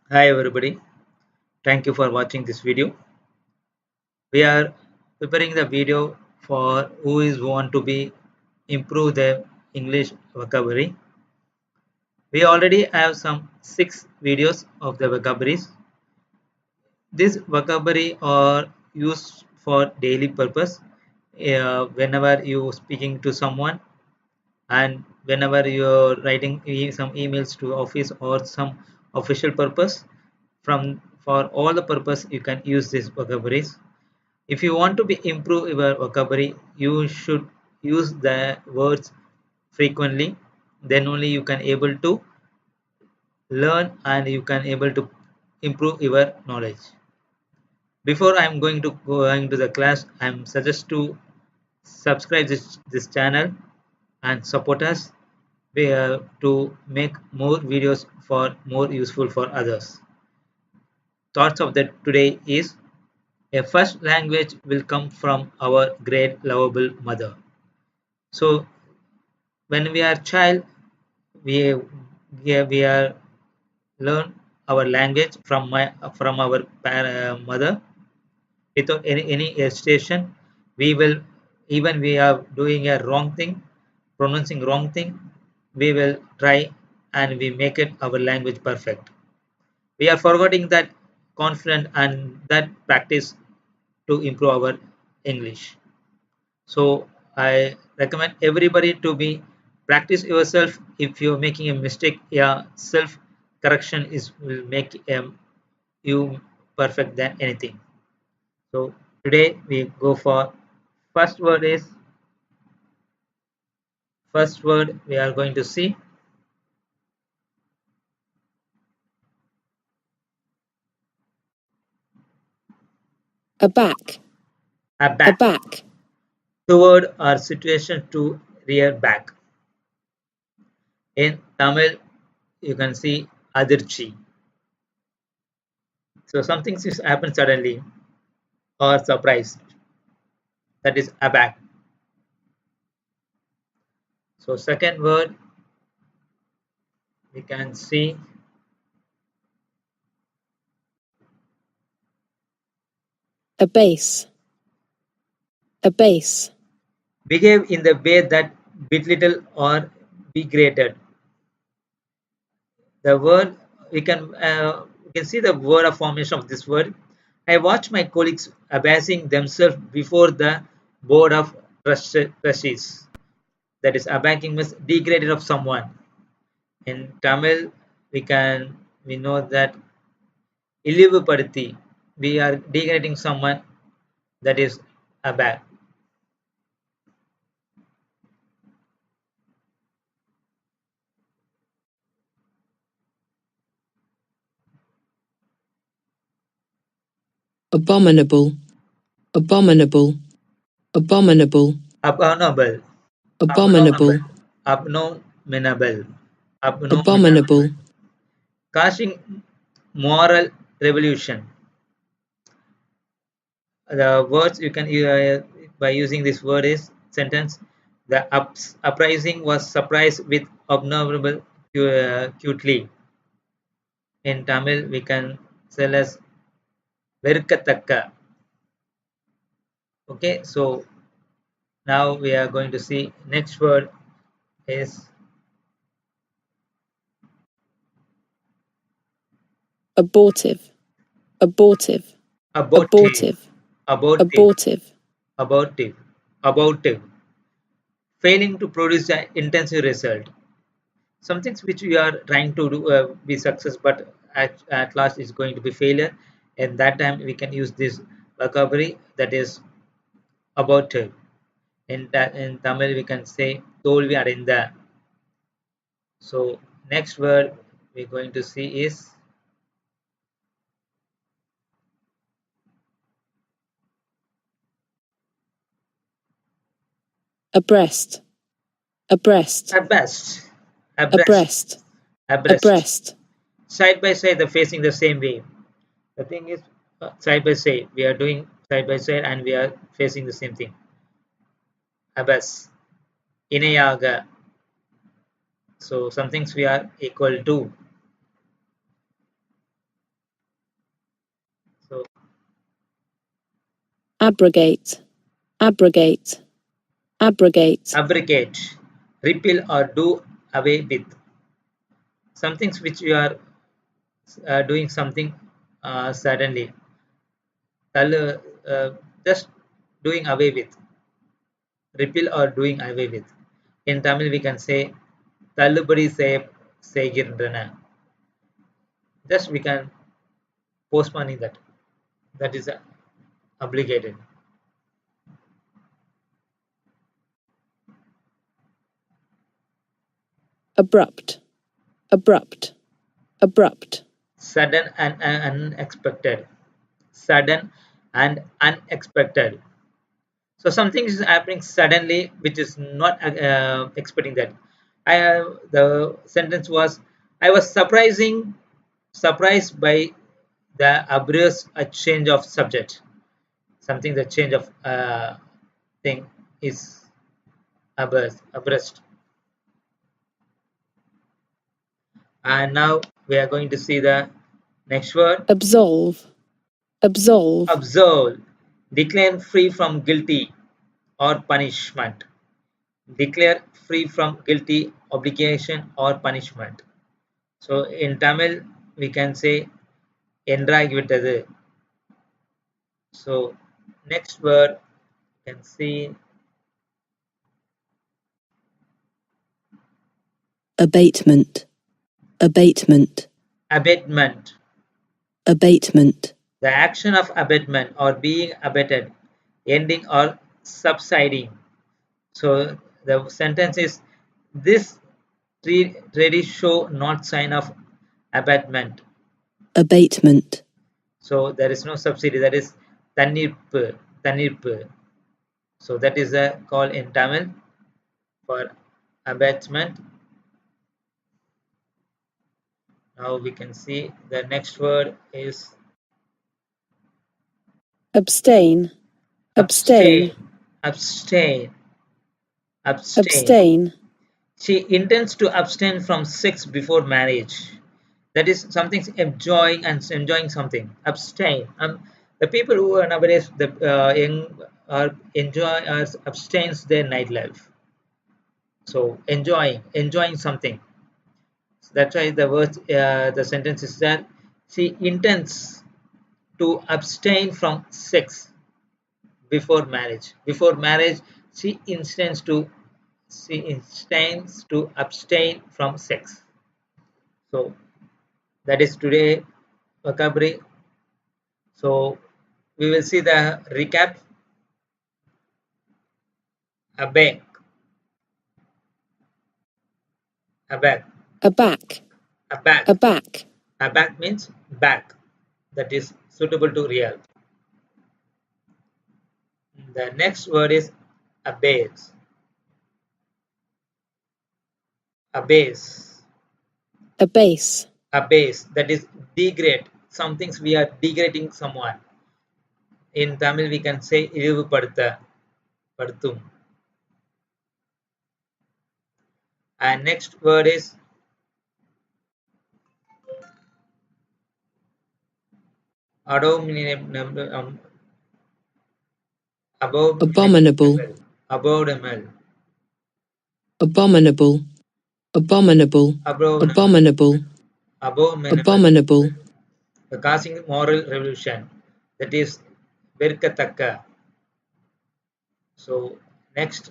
Hi everybody, thank you for watching this video. We are preparing the video for who is want to be improve their English vocabulary. We already have some 6 videos of the vocabularies. This vocabulary are used for daily purpose whenever you speaking to someone and whenever you're writing some emails to office or some official purpose. From for all the purpose you can use these vocabularies. If you want to be improve your vocabulary, you should use the words frequently. Then only you can able to learn and you can able to improve your knowledge. Before I'm going to the class, I'm suggest to subscribe this channel and support us to make more videos for more useful for others. Thoughts of that today is a first language will come from our great lovable mother. So when we are child, we we are learn our language from our mother without any hesitation. We will even we are doing a wrong thing, pronouncing wrong thing, we will try and we make it our language perfect. We are forgetting that confident and that practice to improve our English. So I recommend everybody to be practice yourself. If you're making a mistake, yeah, self correction is will make you perfect than anything. So today we go for first word is first word we are going to see aback, aback, aback, toward or situation to rear back. In Tamil, you can see adirchi. So something just happens suddenly or surprise. That is aback. So second word we can see abase, abase, behave in the way that belittle or degraded. The word we can see the word of formation of this word. I watch my colleagues abasing themselves before the board of trustees. That is abanking means degraded of someone. In Tamil, we know that இழிவுபடுத்தி. We are degrading someone, that is abag. abominable, abominable, abominable, Abominable, abominable, abominable, abominable, abominable, abominable, causing moral revolution. The words you can by using this word is sentence. The uprising was surprised with abominable cutely. In Tamil, we can say as வெறுக்கத்தக்க. Okay, so now we are going to see next word is abortive, abortive, abortive, abortive, abortive, abortive, abortive, abortive, failing to produce an intensive result. Some things which we are trying to do be success, but at last is going to be failure. And that time we can use this vocabulary that is abortive. In Tamil we can say தோல்வி அடைந்த. So next word we're going to see is abreast, abreast, abreast, abreast, abreast, abreast. abreast, Side by side, they're facing the same way. The thing is, side by side, we are doing side by side and we are facing the same thing. Abas, இணையாக. So some things we are equal to. So abrogate, abrogate, abrogate, abrogate, repeal or do away with. Some things which you are doing something suddenly, Tal- uh, just doing away with, repeal or doing away with. In Tamil we can say தள்ளுபடி செய்கின்றன. Just we can postponing that. That is obligated. abrupt, abrupt, abrupt, Sudden and unexpected. Sudden and unexpected. So something is happening suddenly, which is not expecting that. The sentence was, I was surprised by the abrupt change of subject. Something the change of thing is abrupt. And now we are going to see the next word. absolve, absolve, Absolve. Declare free from guilty or punishment. Declare free from guilty, obligation or punishment. So in Tamil we can say என்றாகிவிட்டது. So next word you can see abatement, abatement, abatement. abatement, The action of abatement or being abated, ending or subsiding. So the sentence is, this treaty show not sign of abatement. abatement, So there is no subsidy. That is தன்னிருப்பு, தன்னிருப்பு. So that is a call in Tamil for abatement. Now we can see the next word is abstain, abstain, abstain. Abstain. Abstain. abstain, She intends to abstain from sex before marriage. That is something enjoying and enjoying something. Abstain. The people who are nowadays the young are enjoy abstains their nightlife. So enjoying something. That's why the word the sentence is that she intends to abstain from sex before marriage. Before marriage, she intends to abstain from sex. So that is today vocabulary. So we will see the recap. Abek, abek, aback, aback. aback, Aback means back. That is suitable to real. The next word is abase. Abase. abase, Abase. That is degrade. Some things we are degrading someone. In Tamil we can say இழிவுபடுத்த, படுத்தும். And next word is abominable. abominable, Abominable. Abominable. abominable, abominable, abominable, Abominable. abominable, The causing moral revolution. That is வெறுக்கத்தக்க. So next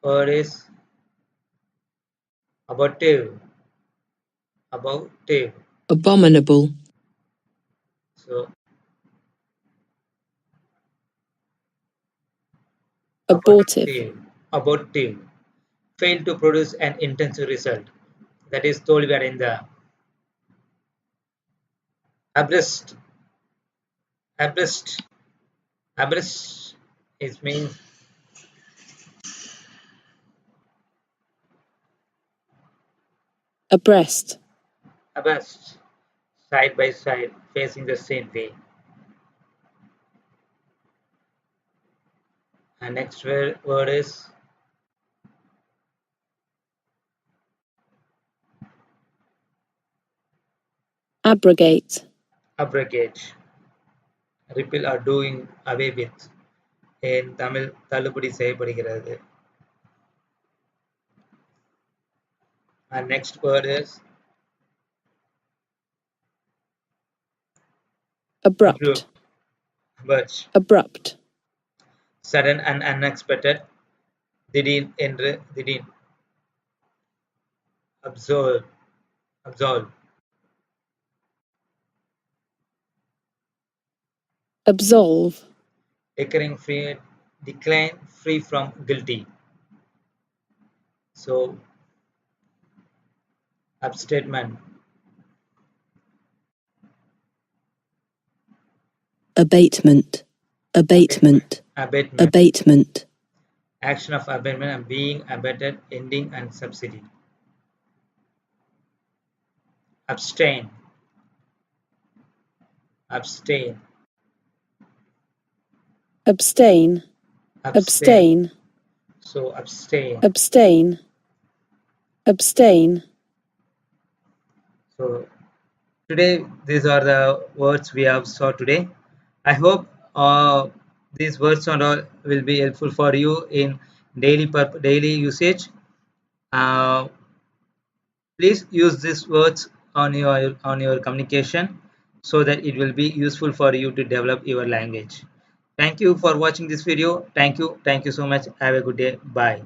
word is abortive. Abortive. abominable, So abortive, abortive. Abortive. Fail to produce an intensive result. That is தோல்வியடைந்த. Abreast. Abreast. Abreast is means abreast, abreast. Side by side, facing the same way. And next word is abrogate, abrogate. repeal or doing away with. In Tamil தள்ளுபடி செய்யப்படுகிறது. And next word is abrupt, abrupt, abrupt, sudden and unexpected, திடீர் என்று திடீர், absolve, absolve, absolve, decline free from guilty. So abstatement, abatement, abatement, abatement, abatement, action of abatement and being abated, ending and subsidy. Abstain, abstain, abstain, abstain, so abstain. abstain, abstain. So today these are the words we have saw today. I hope these words and all will be helpful for you in daily usage. Uh, Please use these words on your communication so that it will be useful for you to develop your language. Thank you for watching this video. Thank you so much. Have a good day. Bye.